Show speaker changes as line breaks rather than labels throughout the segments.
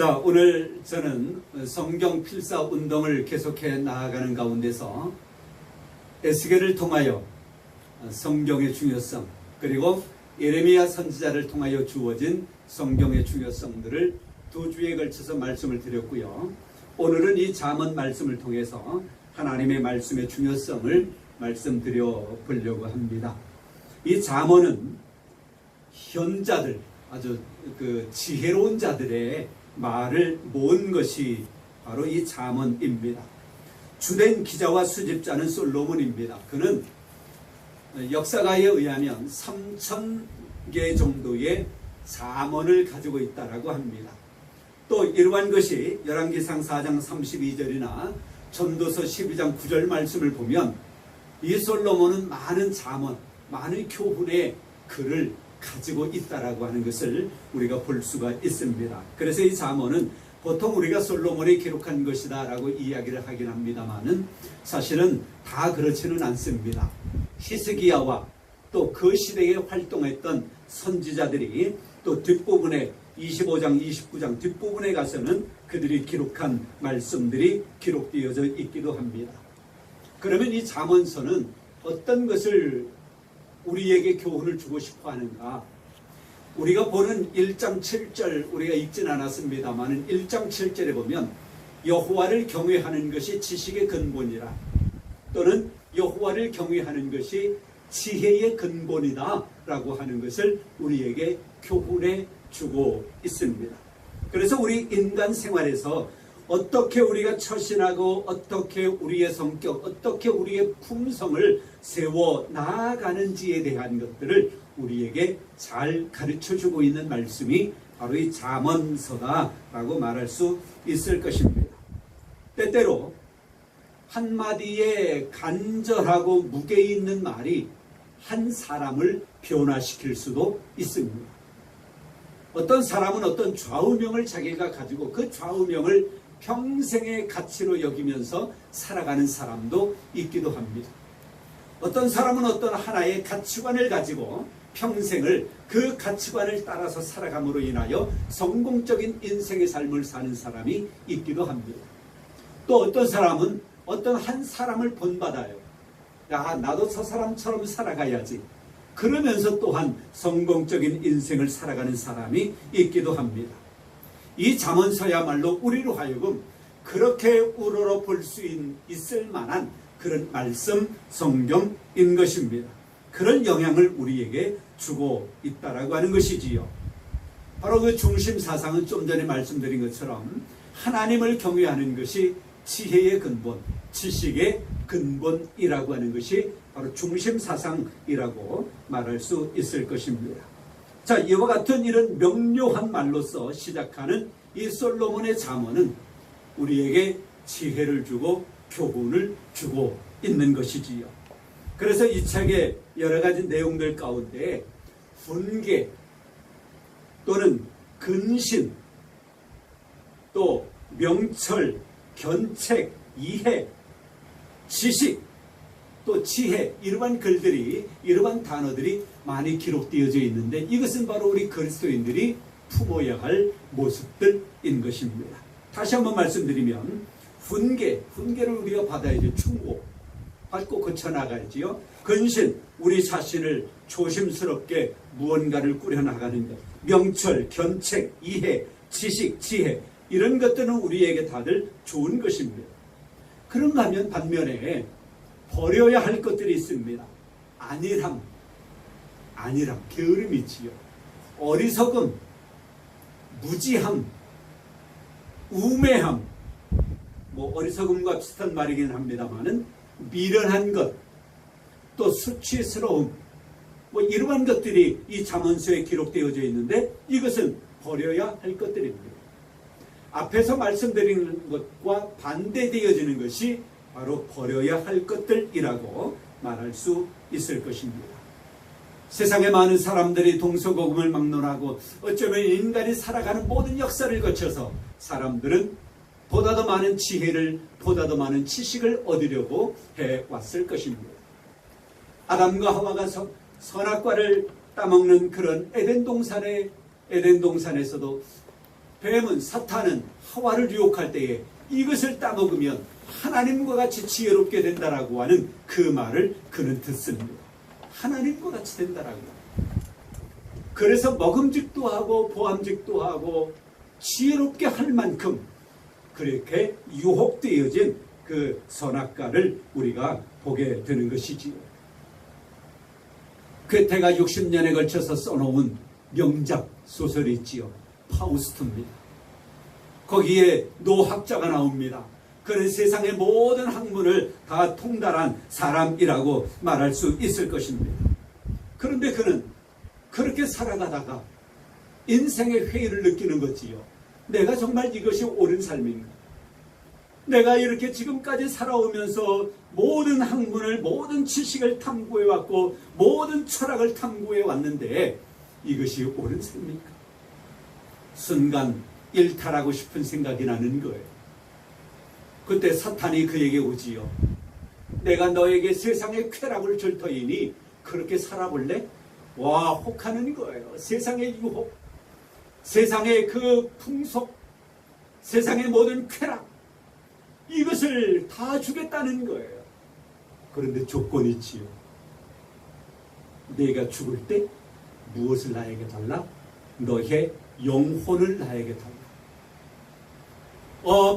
자, 오늘 저는 성경 필사 운동을 계속해 나아가는 가운데서 에스겔을 통하여 성경의 중요성, 그리고 예레미야 선지자를 통하여 주어진 성경의 중요성들을 두 주에 걸쳐서 말씀을 드렸고요. 오늘은 이 잠언 말씀을 통해서 하나님의 말씀의 중요성을 말씀드려 보려고 합니다. 이 잠언은 현자들, 아주 지혜로운 자들의 말을 모은 것이 바로 이 잠언입니다. 주된 기자와 수집자는 솔로몬입니다. 그는 역사가에 의하면 3,000개 정도의 잠언을 가지고 있다고 합니다. 또 이러한 것이 열왕기상 4장 32절이나 전도서 12장 9절 말씀을 보면 이 솔로몬은 많은 잠언, 많은 교훈의 글을 가지고 있다라고 하는 것을 우리가 볼 수가 있습니다. 그래서 이 잠언은 보통 우리가 솔로몬이 기록한 것이다 라고 이야기를 하긴 합니다만은 사실은 다 그렇지는 않습니다. 히스기야와 또 그 시대에 활동했던 선지자들이 또 뒷부분에 25장, 29장 뒷부분에 가서는 그들이 기록한 말씀들이 기록되어져 있기도 합니다. 그러면 이 잠언서는 어떤 것을 우리에게 교훈을 주고 싶어 하는가? 우리가 보는 1장 7절 우리가 읽진 않았습니다만 1장 7절에 보면 여호와를 경외하는 것이 지식의 근본이라, 또는 여호와를 경외하는 것이 지혜의 근본이다 라고 하는 것을 우리에게 교훈해 주고 있습니다. 그래서 우리 인간 생활에서 어떻게 우리가 처신하고 어떻게 우리의 성격, 어떻게 우리의 품성을 세워 나아가는지에 대한 것들을 우리에게 잘 가르쳐주고 있는 말씀이 바로 이 잠언서다라고 말할 수 있을 것입니다. 때때로 한마디의 간절하고 무게 있는 말이 한 사람을 변화시킬 수도 있습니다. 어떤 사람은 어떤 좌우명을 자기가 가지고 그 좌우명을 평생의 가치로 여기면서 살아가는 사람도 있기도 합니다. 어떤 사람은 어떤 하나의 가치관을 가지고 평생을 그 가치관을 따라서 살아감으로 인하여 성공적인 인생의 삶을 사는 사람이 있기도 합니다. 또 어떤 사람은 어떤 한 사람을 본받아요. 야, 나도 저 사람처럼 살아가야지. 그러면서 또한 성공적인 인생을 살아가는 사람이 있기도 합니다. 이 잠언서야말로 우리로 하여금 그렇게 우러러 볼 수 있을 만한 그런 말씀 성경인 것입니다. 그런 영향을 우리에게 주고 있다라고 하는 것이지요. 바로 그 중심 사상은 좀 전에 말씀드린 것처럼 하나님을 경외하는 것이 지혜의 근본, 지식의 근본이라고 하는 것이 바로 중심 사상이라고 말할 수 있을 것입니다. 자, 이와 같은 이런 명료한 말로서 시작하는 이 솔로몬의 잠언은 우리에게 지혜를 주고 교훈을 주고 있는 것이지요. 그래서 이 책의 여러 가지 내용들 가운데 훈계 또는 근신, 또 명철, 견책, 이해, 지식, 또 지혜, 이러한 글들이, 이러한 단어들이 많이 기록되어져 있는데 이것은 바로 우리 그리스도인들이 품어야 할 모습들인 것입니다. 다시 한번 말씀드리면 훈계를 우리가 받아야죠. 충고 받고 거쳐나가야지요. 근신, 우리 자신을 조심스럽게 무언가를 꾸려나가는 것. 명철, 견책, 이해, 지식, 지혜, 이런 것들은 우리에게 다들 좋은 것입니다. 그런가 하면 반면에 버려야 할 것들이 있습니다. 안일함, 게으름이지요. 어리석음, 무지함, 우매함, 어리석음과 비슷한 말이긴 합니다만은 미련한 것, 또 수치스러움, 이러한 것들이 이 잠언서에 기록되어져 있는데 이것은 버려야 할 것들입니다. 앞에서 말씀드린 것과 반대되어지는 것이 바로 버려야 할 것들이라고 말할 수 있을 것입니다. 세상에 많은 사람들이 동서고금을 막론하고 어쩌면 인간이 살아가는 모든 역사를 거쳐서 사람들은 보다 더 많은 지혜를, 보다 더 많은 지식을 얻으려고 해왔을 것입니다. 아담과 하와가 선악과를 따먹는 그런 에덴 동산에서도 뱀은, 사탄은 하와를 유혹할 때에 이것을 따먹으면 하나님과 같이 지혜롭게 된다라고 하는 그 말을 그는 듣습니다. 하나님과 같이 된다라고. 그래서 먹음직도 하고 보암직도 하고 지혜롭게 할 만큼 그렇게 유혹되어진 그 선악과를 우리가 보게 되는 것이지요. 괴테가 60년에 걸쳐서 써놓은 명작 소설이 있지요. 파우스트입니다. 거기에 노학자가 나옵니다. 그는 세상의 모든 학문을 다 통달한 사람이라고 말할 수 있을 것입니다. 그런데 그는 그렇게 살아가다가 인생의 회의를 느끼는 거지요. 내가 정말 이것이 옳은 삶인가? 내가 이렇게 지금까지 살아오면서 모든 학문을, 모든 지식을 탐구해왔고 모든 철학을 탐구해왔는데 이것이 옳은 삶입니까? 순간 일탈하고 싶은 생각이 나는 거예요. 그때 사탄이 그에게 오지요. 내가 너에게 세상의 쾌락을 줄 터이니 그렇게 살아볼래? 와, 혹하는 거예요. 세상의 유혹, 세상의 그 풍속, 세상의 모든 쾌락, 이것을 다 주겠다는 거예요. 그런데 조건이 있지요. 내가 죽을 때 무엇을 나에게 달라? 너의 영혼을 나에게 달라.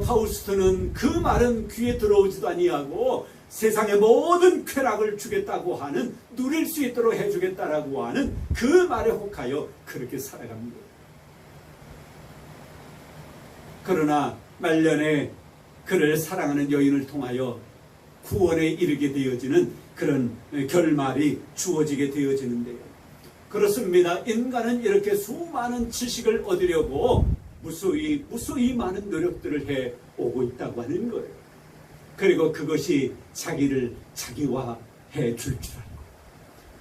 파우스트는 그 말은 귀에 들어오지도 아니하고 세상의 모든 쾌락을 주겠다고 하는, 누릴 수 있도록 해주겠다라고 하는 그 말에 혹하여 그렇게 살아갑니다. 그러나 말년에 그를 사랑하는 여인을 통하여 구원에 이르게 되어지는 그런 결말이 주어지게 되어지는데요. 그렇습니다. 인간은 이렇게 수많은 지식을 얻으려고 무수히 많은 노력들을 해 오고 있다고 하는 거예요. 그리고 그것이 자기를 자기화해 줄 줄 알고,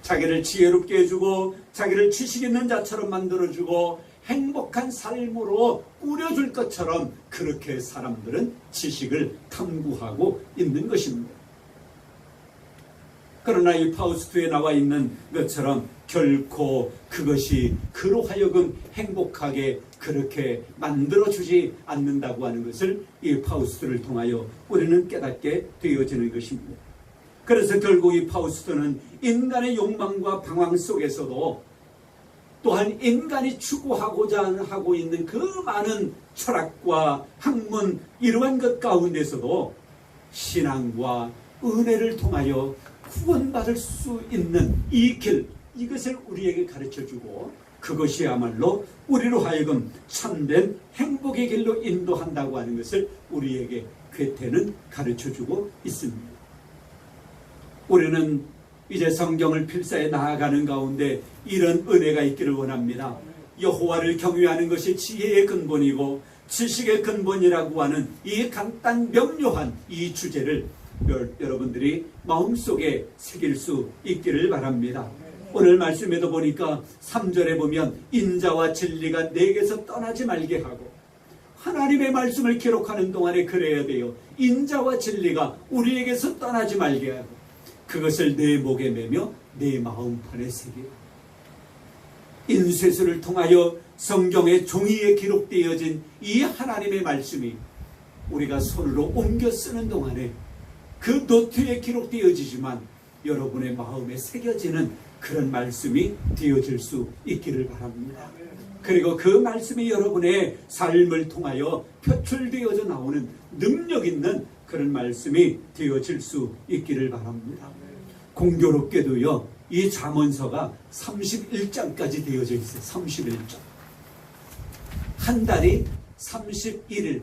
자기를 지혜롭게 해주고 자기를 지식 있는 자처럼 만들어주고 행복한 삶으로 꾸려줄 것처럼 그렇게 사람들은 지식을 탐구하고 있는 것입니다. 그러나 이 파우스트에 나와 있는 것처럼 결코 그것이 그로 하여금 행복하게 그렇게 만들어주지 않는다고 하는 것을 이 파우스트를 통하여 우리는 깨닫게 되어지는 것입니다. 그래서 결국 이 파우스트는 인간의 욕망과 방황 속에서도 또한 인간이 추구하고자 하고 있는 그 많은 철학과 학문, 이러한 것 가운데서도 신앙과 은혜를 통하여 구원받을 수 있는 이 길, 이것을 우리에게 가르쳐주고 그것이야말로 우리로 하여금 참된 행복의 길로 인도한다고 하는 것을 우리에게 괴테는 가르쳐주고 있습니다. 우리는 이제 성경을 필사해 나아가는 가운데 이런 은혜가 있기를 원합니다. 여호와를 경외하는 것이 지혜의 근본이고 지식의 근본이라고 하는 이 간단 명료한 이 주제를 여러분들이 마음속에 새길 수 있기를 바랍니다. 오늘 말씀에도 보니까 3절에 보면 인자와 진리가 내게서 떠나지 말게 하고, 하나님의 말씀을 기록하는 동안에 그래야 돼요. 인자와 진리가 우리에게서 떠나지 말게 하고 그것을 내 목에 매며 내 마음판에 새기라. 인쇄술을 통하여 성경의 종이에 기록되어진 이 하나님의 말씀이 우리가 손으로 옮겨 쓰는 동안에 그 노트에 기록되어지지만 여러분의 마음에 새겨지는 그런 말씀이 되어질 수 있기를 바랍니다. 그리고 그 말씀이 여러분의 삶을 통하여 표출되어져 나오는 능력 있는 그런 말씀이 되어질 수 있기를 바랍니다. 공교롭게도요, 이 잠언서가 31장까지 되어져 있어요. 31장. 한 달이 31일,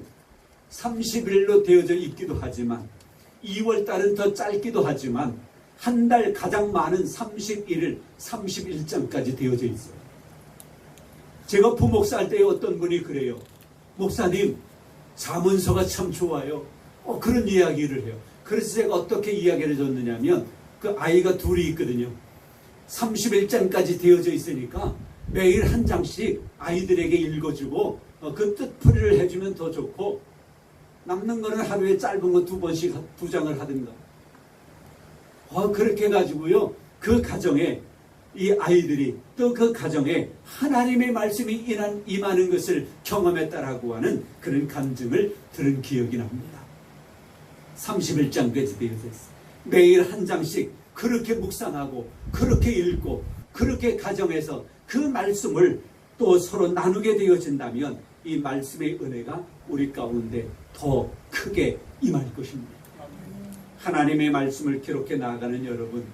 30일로 되어져 있기도 하지만 2월달은 더 짧기도 하지만 한 달 가장 많은 31일, 31장까지 되어져 있어요. 제가 부목사 할 때 어떤 분이 그래요. 목사님, 잠언서가 참 좋아요. 그런 이야기를 해요. 그래서 제가 어떻게 이야기를 줬느냐면, 그 아이가 둘이 있거든요. 31장까지 되어져 있으니까 매일 한 장씩 아이들에게 읽어주고 그 뜻풀이를 해주면 더 좋고, 남는 거는 하루에 짧은 거 2번씩 2장을 하든가. 그렇게 해가지고요, 그 가정에 이 아이들이 또 그 가정에 하나님의 말씀이 임하는 것을 경험했다라고 하는 그런 감정을 들은 기억이 납니다. 31장까지 되어 있어요. 매일 한 장씩 그렇게 묵상하고 그렇게 읽고 그렇게 가정에서 그 말씀을 또 서로 나누게 되어진다면 이 말씀의 은혜가 우리 가운데 더 크게 임할 것입니다. 하나님의 말씀을 기록해 나가는 여러분,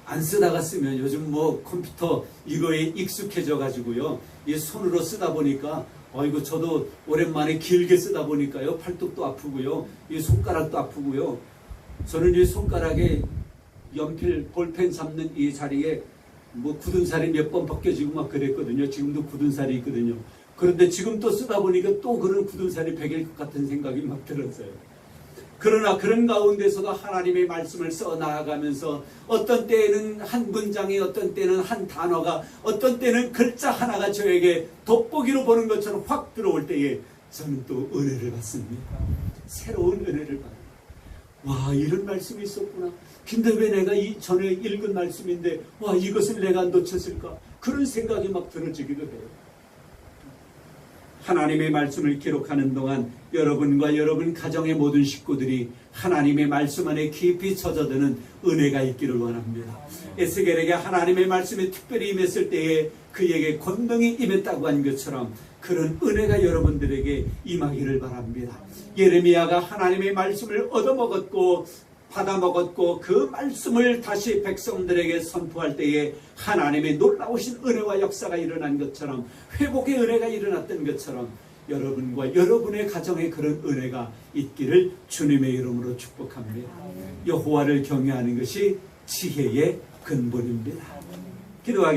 안 쓰다가 쓰면 요즘 뭐 컴퓨터 이거에 익숙해져 가지고요, 이 손으로 쓰다 보니까 아이고 저도 오랜만에 길게 쓰다 보니까요 팔뚝도 아프고요, 이 손가락도 아프고요. 저는 이 손가락에 연필 볼펜 잡는 이 자리에 뭐 굳은 살이 몇 번 벗겨지고 막 그랬거든요. 지금도 굳은 살이 있거든요. 그런데 지금 또 쓰다 보니까 또 그런 굳은 살이 베길 것 같은 생각이 막 들었어요. 그러나 그런 가운데서도 하나님의 말씀을 써 나아가면서 어떤 때에는 한 문장이, 어떤 때는 한 단어가, 어떤 때는 글자 하나가 저에게 돋보기로 보는 것처럼 확 들어올 때에 저는 또 은혜를 받습니다. 새로운 은혜를 받아요. 와, 이런 말씀이 있었구나. 근데 왜 내가 이 전에 읽은 말씀인데 와, 이것을 내가 놓쳤을까? 그런 생각이 막 들어지기도 해요. 하나님의 말씀을 기록하는 동안 여러분과 여러분 가정의 모든 식구들이 하나님의 말씀 안에 깊이 젖어드는 은혜가 있기를 원합니다. 에스겔에게 하나님의 말씀이 특별히 임했을 때에 그에게 권능이 임했다고 한 것처럼 그런 은혜가 여러분들에게 임하기를 바랍니다. 예레미야가 하나님의 말씀을 얻어먹었고 받아먹었고 그 말씀을 다시 백성들에게 선포할 때에 하나님의 놀라우신 은혜와 역사가 일어난 것처럼, 회복의 은혜가 일어났던 것처럼 여러분과 여러분의 가정에 그런 은혜가 있기를 주님의 이름으로 축복합니다. 여호와를 경외하는 것이 지혜의 근본입니다. 기도하겠습니다.